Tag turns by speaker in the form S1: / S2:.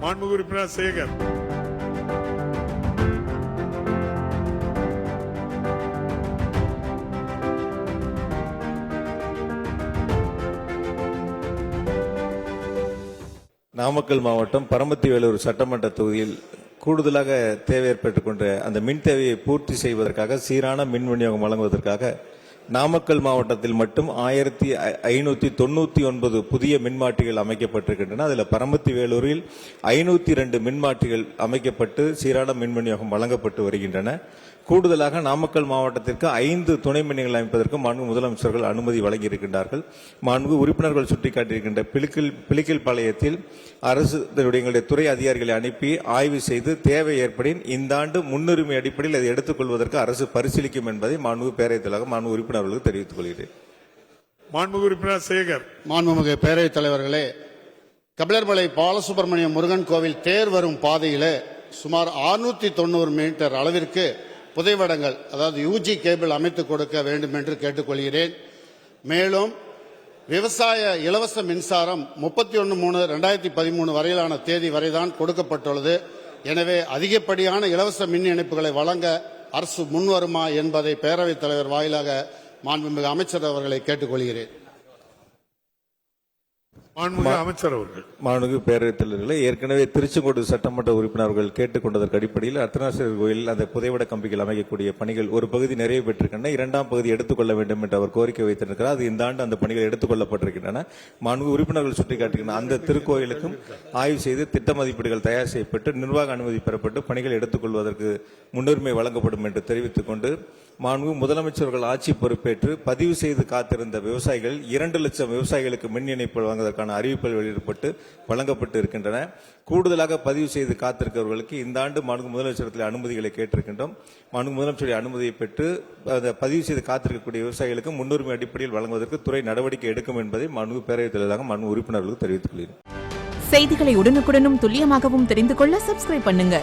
S1: மாண்புமிகு உறுப்பினர் சேகர்.
S2: நாமக்கல் மாவட்டம் பரமத்தி வேலூர் சட்டமன்ற தொகுதியில் கூடுதலாக தேவை ஏற்பட்டுக் கொண்ட அந்த மின் தேவையை பூர்த்தி செய்வதற்காக சீரான மின் விநியோகம் வழங்குவதற்காக நாமக்கல் மாவட்டத்தில் மட்டும் 1599 புதிய மின்மாற்றிகள் அமைக்கப்பட்டிருக்கின்றன. அதில் பரமத்தி வேலூரில் 502 மின்மாற்றிகள் அமைக்கப்பட்டு சீரான மின் விநியோகம் வழங்கப்பட்டு வருகின்றன. கூடுதலாக நாமக்கல் மாவட்டத்திற்கு 5 துணை மின்நிலையங்கள் அமைப்பதற்கு மாண்பு முதலமைச்சர்கள் அனுமதி வழங்கியிருக்கின்றார்கள். மாண்பு உறுப்பினர்கள் சுட்டிக்காட்டியிருக்கின்ற பிளிக்கில் பாளையத்தில் அரசு எங்களுடைய துறை அதிகாரிகளை அனுப்பி ஆய்வு செய்து தேவை ஏற்படின் இந்த ஆண்டு முன்னுரிமை அடிப்படையில் அதை எடுத்துக் கொள்வதற்கு அரசு பரிசீலிக்கும் என்பதை மாண்பு பேரவைத் தலைவர் மாண்பு உறுப்பினர்களுக்கு தெரிவித்துக் கொள்கிறேன்.
S1: மாண்புமிகு உறுப்பினர் சேகர்.
S3: மாண்புமிகு பேரவைத் தலைவர்களே, கபிலர்மலை பாலசுப்ரமணிய முருகன் கோவில் தேர் வரும் பாதையில் சுமார் 690 மீட்டர் அளவிற்கு புதைவடங்கள், அதாவது யூஜி கேபிள் அமைத்துக் கொடுக்க வேண்டும் என்று கேட்டுக்கொள்கிறேன். மேலும் விவசாய இலவச மின்சாரம் 31/3/2013 வரையிலான தேதி வரைதான் கொடுக்கப்பட்டுள்ளது. எனவே அதிகப்படியான இலவச மின் இணைப்புகளை வழங்க அரசு முன்வருமா என்பதை பேரவைத் தலைவர் வாயிலாக மாண்புமிகு அமைச்சர் அவர்களை கேட்டுக்கொள்கிறேன்.
S1: அமைச்சர் அவர்கள்.
S2: மாண்புமிகு பேரவைத் தலைவர்களே, ஏற்கனவே திருச்செங்கோடு சட்டமன்ற உறுப்பினர்கள் கேட்டுக்கொண்டதற்கு அடிப்படையில் அர்த்தநாசர் கோயில் அந்த புதைவட கம்பிகள் அமைக்கக்கூடிய பணிகள் ஒரு பகுதி நிறைவு பெற்றிருக்கின்றன. 2ஆம் பகுதி எடுத்துக்கொள்ள வேண்டும் என்று அவர் கோரிக்கை வைத்திருக்கிறார். அது இந்த ஆண்டு அந்த பணிகள் எடுத்துக் கொள்ளப்பட்டிருக்கின்றன. மாண்புமிகு உறுப்பினர்கள் சுட்டிக்காட்டுகின்றன அந்த திருக்கோயிலுக்கும் ஆய்வு செய்து திட்ட மதிப்பீடுகள் தயார் செய்யப்பட்டு நிர்வாக அனுமதி பெறப்பட்டு பணிகள் எடுத்துக்கொள்வதற்கு முன்னுரிமை வழங்கப்படும் என்று தெரிவித்துக் கொண்டு மாண்புமிகு முதலமைச்சர்கள் ஆட்சி பொறுப்பேற்று பதிவு செய்து காத்திருந்த விவசாயிகள் 2 லட்சம் விவசாயிகளுக்கு மின் இணைப்பு வழங்குவதற்கான அறிவிப்புகள் வெளியிடப்பட்டு வழங்கப்பட்டு இருக்கின்றன. கூடுதலாக பதிவு செய்து காத்திருக்கிறவர்களுக்கு இந்த ஆண்டு மாண்புமிகு முதலமைச்சரத்தில் அனுமதிகளை கேட்டிருக்கின்றோம். மாண்புமிகு முதலமைச்சருடைய அனுமதியை பெற்று பதிவு செய்து காத்திருக்கக்கூடிய விவசாயிகளுக்கு முன்னுரிமை அடிப்படையில் வழங்குவதற்கு துறை நடவடிக்கை எடுக்கும் என்பதை மாண்புமிகு பேரவைத் தலைவராக மாண்புமிகு உறுப்பினர்களுக்கு தெரிவித்துக் கொள்கிறேன்.
S4: செய்திகளை உடனுக்குடனும் துல்லியமாகவும் தெரிந்து கொள்ள சப்ஸ்கிரைப் பண்ணுங்க.